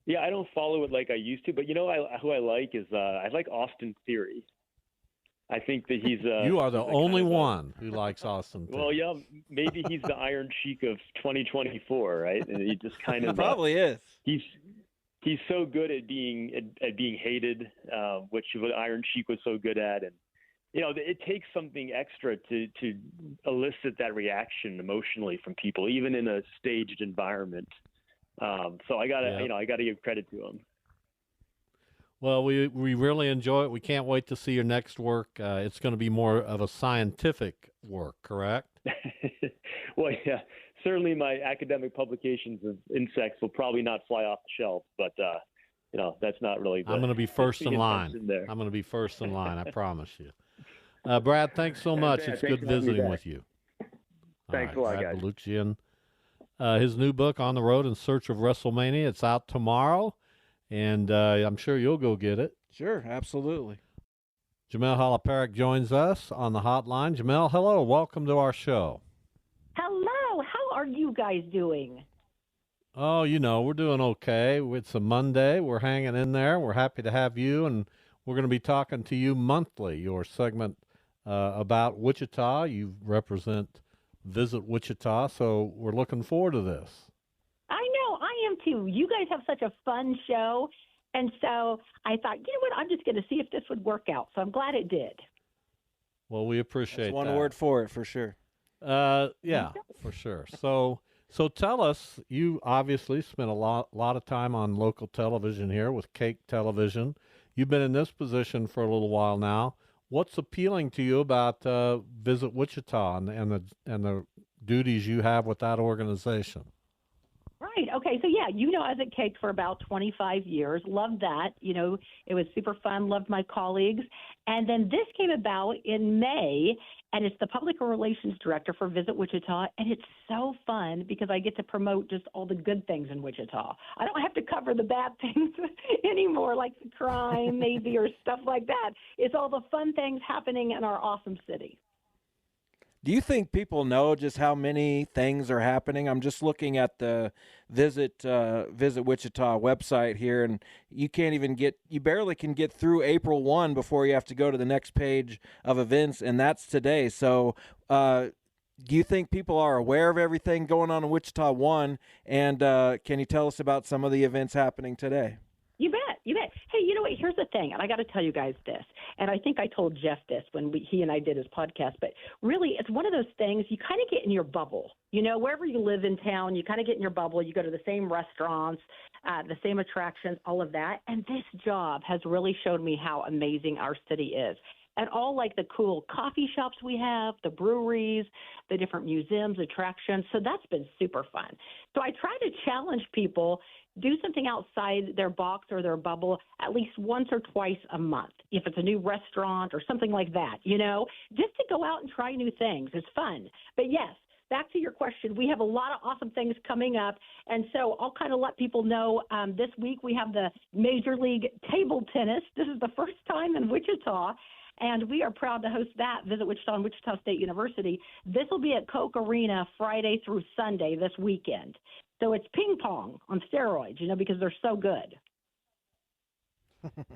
Speaker 9: Yeah, I don't follow it like I used to, but who I like is I like Austin Theory. I think that he's
Speaker 6: you are the only one who likes Austin Theory.
Speaker 9: Well, yeah, maybe he's the Iron Sheik of 2024, right? And he just kind of
Speaker 7: probably is.
Speaker 9: He's so good at being hated, which Iron Sheik was so good at, and it takes something extra to elicit that reaction emotionally from people, even in a staged environment. So I gotta give credit to him.
Speaker 6: Well, we really enjoy it. We can't wait to see your next work. It's going to be more of a scientific work, correct?
Speaker 9: Well, yeah. Certainly my academic publications of insects will probably not fly off the shelf, but, that's not really
Speaker 6: I'm going to be first in line. I'm going to be first in line, I promise you. Brad, thanks so much. It's good visiting with you.
Speaker 9: Thanks a lot,
Speaker 6: Brad
Speaker 9: guys.
Speaker 6: Balukjian. His new book, On the Road in Search of WrestleMania, it's out tomorrow. And I'm sure you'll go get it.
Speaker 7: Sure, absolutely.
Speaker 6: Jamel Halaparik joins us on the hotline. Jamel, hello. Welcome to our show.
Speaker 10: Hello. How are you guys doing?
Speaker 6: Oh, we're doing okay. It's a Monday. We're hanging in there. We're happy to have you, and we're going to be talking to you monthly, your segment about Wichita. You represent Visit Wichita, so we're looking forward to this.
Speaker 10: I know, I am too. You guys have such a fun show, and so I thought, what, I'm just going to see if this would work out. So I'm glad it did.
Speaker 6: Well, we appreciate
Speaker 7: That's one
Speaker 6: that.
Speaker 7: word for it, for sure.
Speaker 6: Yeah, for sure. So tell us, you obviously spent a lot of time on local television here with Cake Television. You've been in this position for a little while now. What's appealing to you about Visit Wichita and the duties you have with that organization?
Speaker 10: Right. Okay. So, yeah, I was at Cake for about 25 years. Loved that. It was super fun. Loved my colleagues. And then this came about in May, and it's the public relations director for Visit Wichita. And it's so fun because I get to promote just all the good things in Wichita. I don't have to cover the bad things anymore, like the crime maybe or stuff like that. It's all the fun things happening in our awesome city.
Speaker 7: Do you think people know just how many things are happening? I'm just looking at the Visit Wichita website here, and you barely can get through April 1 before you have to go to the next page of events, and that's today. So do you think people are aware of everything going on in Wichita 1, and can you tell us about some of the events happening today?
Speaker 10: You bet. Hey, you know what? Here's the thing, and I got to tell you guys this, and I think I told Jeff this when he and I did his podcast, but really it's one of those things you kind of get in your bubble. Wherever you live in town, you kind of get in your bubble. You go to the same restaurants, the same attractions, all of that, and this job has really showed me how amazing our city is. And all like the cool coffee shops we have, the breweries, the different museums, attractions. So that's been super fun. So I try to challenge people, do something outside their box or their bubble at least once or twice a month. If it's a new restaurant or something like that, just to go out and try new things. It's fun. But yes, back to your question, we have a lot of awesome things coming up. And so I'll kind of let people know this week we have the Major League Table Tennis. This is the first time in Wichita. And we are proud to host that. Visit Wichita and Wichita State University. This will be at Koch Arena Friday through Sunday this weekend. So it's ping pong on steroids, because they're so good.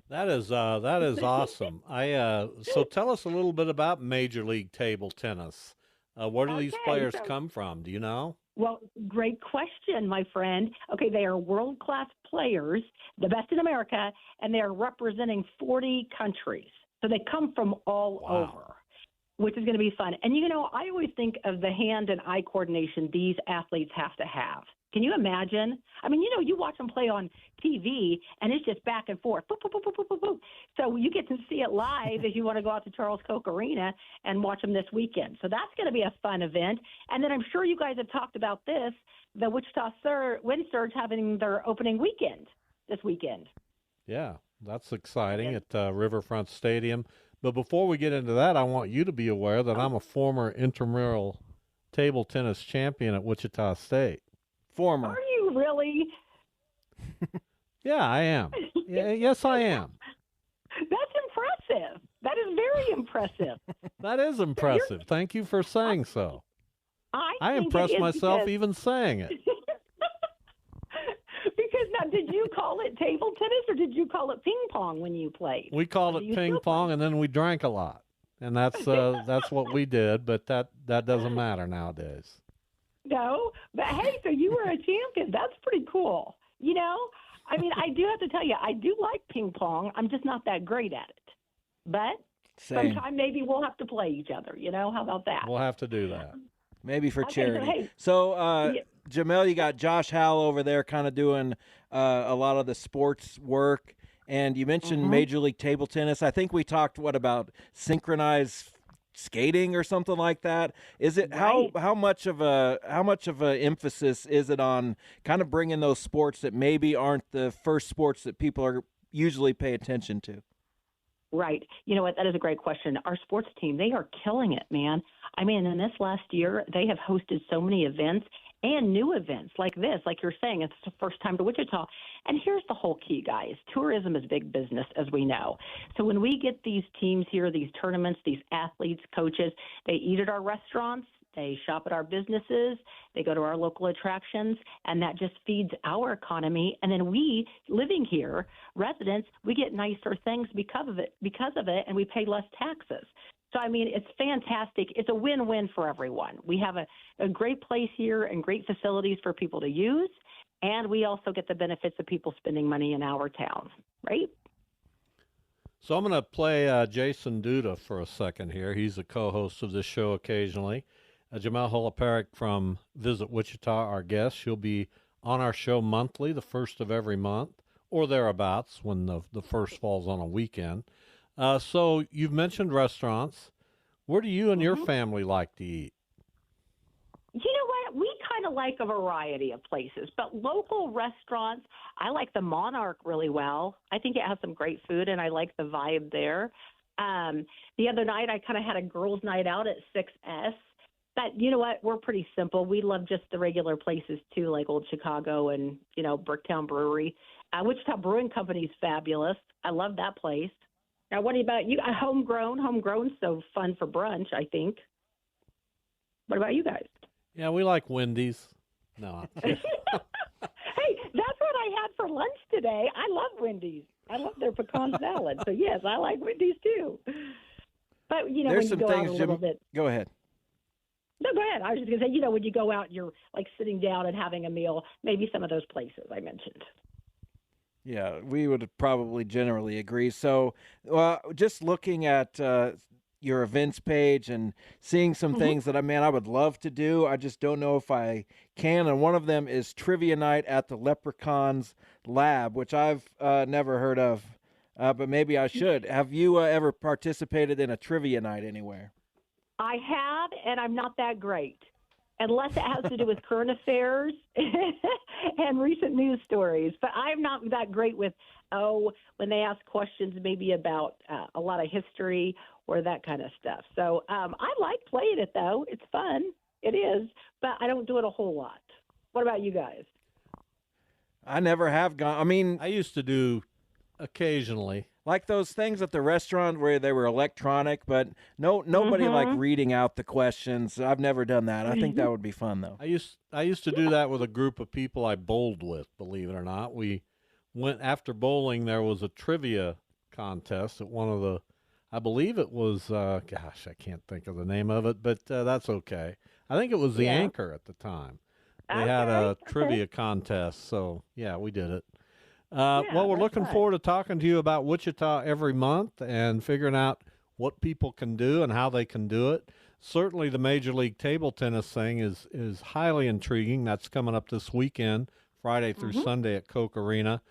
Speaker 6: That is awesome. So tell us a little bit about Major League Table Tennis. Where do these players come from? Do you know?
Speaker 10: Well, great question, my friend. Okay, they are world-class players, the best in America, and they are representing 40 countries. So they come from all over, which is going to be fun. And, I always think of the hand and eye coordination these athletes have to have. Can you imagine? I mean, you watch them play on TV, and it's just back and forth. Boop, boop, boop, boop, boop, boop. So you get to see it live if you want to go out to Charles Koch Arena and watch them this weekend. So that's going to be a fun event. And then I'm sure you guys have talked about this, the Wichita Wind Surge having their opening weekend this weekend.
Speaker 6: Yeah, that's exciting at Riverfront Stadium. But before we get into that, I want you to be aware that I'm a former intramural table tennis champion at Wichita State.
Speaker 10: Are you really?
Speaker 6: Yeah, I am. Yes, I am.
Speaker 10: That's impressive. That is very impressive.
Speaker 6: That is impressive. Thank you for saying so. I impressed myself even saying it.
Speaker 10: Because now, did you call it table tennis or did you call it ping pong when you played?
Speaker 6: We called it ping pong, and then we drank a lot, and that's what we did. But that doesn't matter nowadays.
Speaker 10: No, but hey, so you were a champion. That's pretty cool. I mean, I do have to tell you, I do like ping pong. I'm just not that great at it. But sometime maybe we'll have to play each other. How about that?
Speaker 6: We'll have to do that.
Speaker 7: Maybe for charity.
Speaker 10: So,
Speaker 7: Jamel, you got Josh Howell over there kind of doing a lot of the sports work. And you mentioned Major League Table Tennis. I think we talked, about synchronized skating or something like that. Is it how much of a emphasis is it on kind of bringing those sports that maybe aren't the first sports that people are usually pay attention to?
Speaker 10: Right. You know what? That is a great question. Our sports team, they are killing it, man. I mean, in this last year, they have hosted so many events and new events like this, like you're saying, it's the first time to Wichita. And here's the whole key, guys. Tourism is big business, as we know. So when we get these teams here, these tournaments, these athletes, coaches, they eat at our restaurants, they shop at our businesses, they go to our local attractions, and that just feeds our economy. And then we, living here, residents, we get nicer things because of it, and we pay less taxes. So, I mean, it's fantastic. It's a win-win for everyone. We have a great place here and great facilities for people to use, and we also get the benefits of people spending money in our town, right?
Speaker 6: So I'm going to play Jason Duda for a second here. He's a co-host of this show occasionally. Jamel Holaparik from Visit Wichita, our guest. She'll be on our show monthly, the first of every month, or thereabouts when the first falls on a weekend. So you've mentioned restaurants. Where do you and your family like to eat?
Speaker 10: You know what? We kind of like a variety of places, but local restaurants, I like the Monarch really well. I think it has some great food, and I like the vibe there. The other night, I kind of had a girls' night out at 6S. But you know what? We're pretty simple. We love just the regular places, too, like Old Chicago and, Bricktown Brewery. Wichita Brewing Company's fabulous. I love that place. Now, what about you? Homegrown's so fun for brunch, I think. What about you guys?
Speaker 6: Yeah, we like Wendy's. No.
Speaker 10: Hey, that's what I had for lunch today. I love Wendy's. I love their pecan salad. So, yes, I like Wendy's, too. But,
Speaker 7: there's
Speaker 10: when you
Speaker 7: some
Speaker 10: go
Speaker 7: things,
Speaker 10: out a little bit.
Speaker 7: Go ahead.
Speaker 10: No, go ahead. I was just going to say, when you go out, you're like sitting down and having a meal, maybe some of those places I mentioned.
Speaker 7: Yeah, we would probably generally agree. So just looking at your events page and seeing some things that I would love to do. I just don't know if I can. And one of them is trivia night at the Leprechauns Lab, which I've never heard of, but maybe I should. Have you ever participated in a trivia night anywhere?
Speaker 10: I have, and I'm not that great, unless it has to do with current affairs and recent news stories. But I'm not that great with, when they ask questions maybe about a lot of history or that kind of stuff. So I like playing it, though. It's fun. It is, but I don't do it a whole lot. What about you guys?
Speaker 7: I never have gone.
Speaker 6: I used to do occasionally.
Speaker 7: Like those things at the restaurant where they were electronic, but nobody like reading out the questions. I've never done that. I think that would be fun, though.
Speaker 6: I used to do that with a group of people I bowled with, believe it or not. We went after bowling. There was a trivia contest at one of the, I believe it was, gosh, I can't think of the name of it, but that's okay. I think it was the Anchor at the time. They had a trivia contest, so yeah, we did it. Well, we're looking forward to talking to you about Wichita every month and figuring out what people can do and how they can do it. Certainly the Major League Table Tennis thing is highly intriguing. That's coming up this weekend, Friday through Sunday at Koch Arena.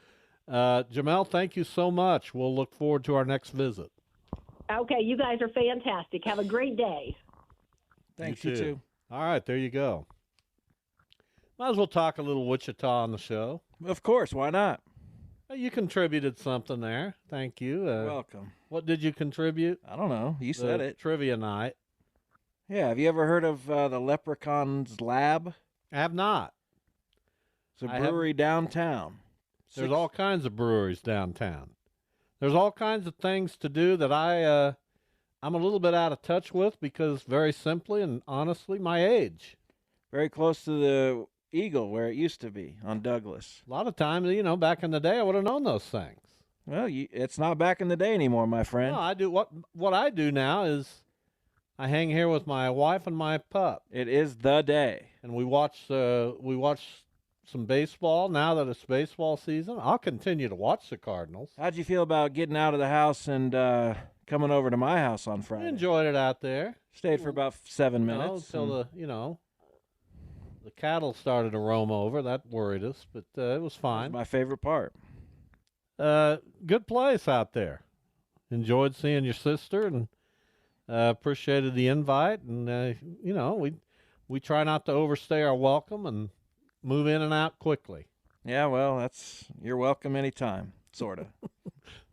Speaker 6: Jamel, thank you so much. We'll look forward to our next visit.
Speaker 10: Okay, you guys are fantastic. Have a great day.
Speaker 7: Thanks, you too.
Speaker 6: All right, there you go. Might as well talk a little Wichita on the show.
Speaker 7: Of course, why not?
Speaker 6: You contributed something there. Thank you.
Speaker 7: You're welcome.
Speaker 6: What did you contribute?
Speaker 7: I don't know. You said it.
Speaker 6: Trivia night.
Speaker 7: Yeah, have you ever heard of the Leprechaun's Lab?
Speaker 6: I have not.
Speaker 7: It's a brewery downtown.
Speaker 6: There's all kinds of breweries downtown. There's all kinds of things to do that I'm a little bit out of touch with because very simply and honestly, my age.
Speaker 7: Very close to the Eagle where it used to be on Douglas.
Speaker 6: A lot of times, back in the day, I would have known those things.
Speaker 7: Well, it's not back in the day anymore, my friend.
Speaker 6: No, I do. What I do now is I hang here with my wife and my pup.
Speaker 7: It is the day.
Speaker 6: And we watch some baseball now that it's baseball season. I'll continue to watch the Cardinals.
Speaker 7: How'd you feel about getting out of the house and coming over to my house on Friday?
Speaker 6: I enjoyed it out there.
Speaker 7: Stayed for about 7 minutes.
Speaker 6: Until the cattle started to roam over. That worried us, but it was fine.
Speaker 7: That was my favorite part.
Speaker 6: Good place out there. Enjoyed seeing your sister and appreciated the invite. And, we try not to overstay our welcome and move in and out quickly.
Speaker 7: Yeah, well, you're welcome anytime, sort of.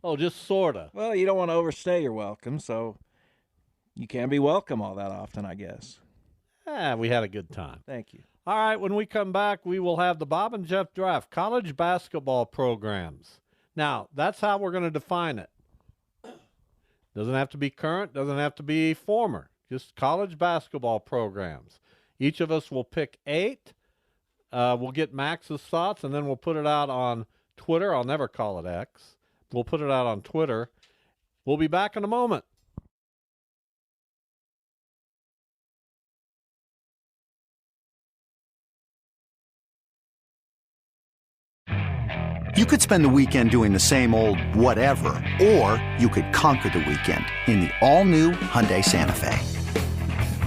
Speaker 6: Oh, just sort of.
Speaker 7: Well, you don't want to overstay your welcome, so you can't be welcome all that often, I guess.
Speaker 6: We had a good time.
Speaker 7: Thank you.
Speaker 6: All right, when we come back, we will have the Bob and Jeff Draft college basketball programs. Now, that's how we're going to define it. Doesn't have to be current, doesn't have to be former, just college basketball programs. Each of us will pick 8. We'll get Max's thoughts, and then we'll put it out on Twitter. I'll never call it X. We'll put it out on Twitter. We'll be back in a moment.
Speaker 2: You could spend the weekend doing the same old whatever, or you could conquer the weekend in the all-new Hyundai Santa Fe.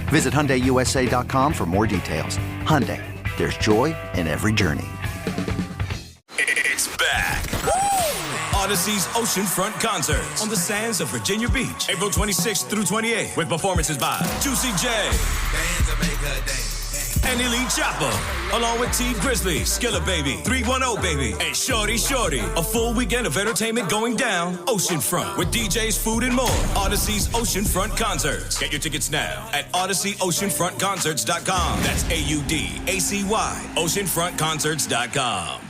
Speaker 2: Visit HyundaiUSA.com for more details. Hyundai, there's joy in every journey.
Speaker 3: It's back. Odyssey's Oceanfront Concerts on the sands of Virginia Beach, April 26th through 28th, with performances by Juicy J and Elite Chopper, along with T Grizzly, Skilla Baby, 310 Baby, and Shorty Shorty. A full weekend of entertainment going down Oceanfront with DJs, food, and more. Odyssey's Oceanfront Concerts. Get your tickets now at OdysseyOceanfrontConcerts.com. That's AUDACY, OceanFrontConcerts.com.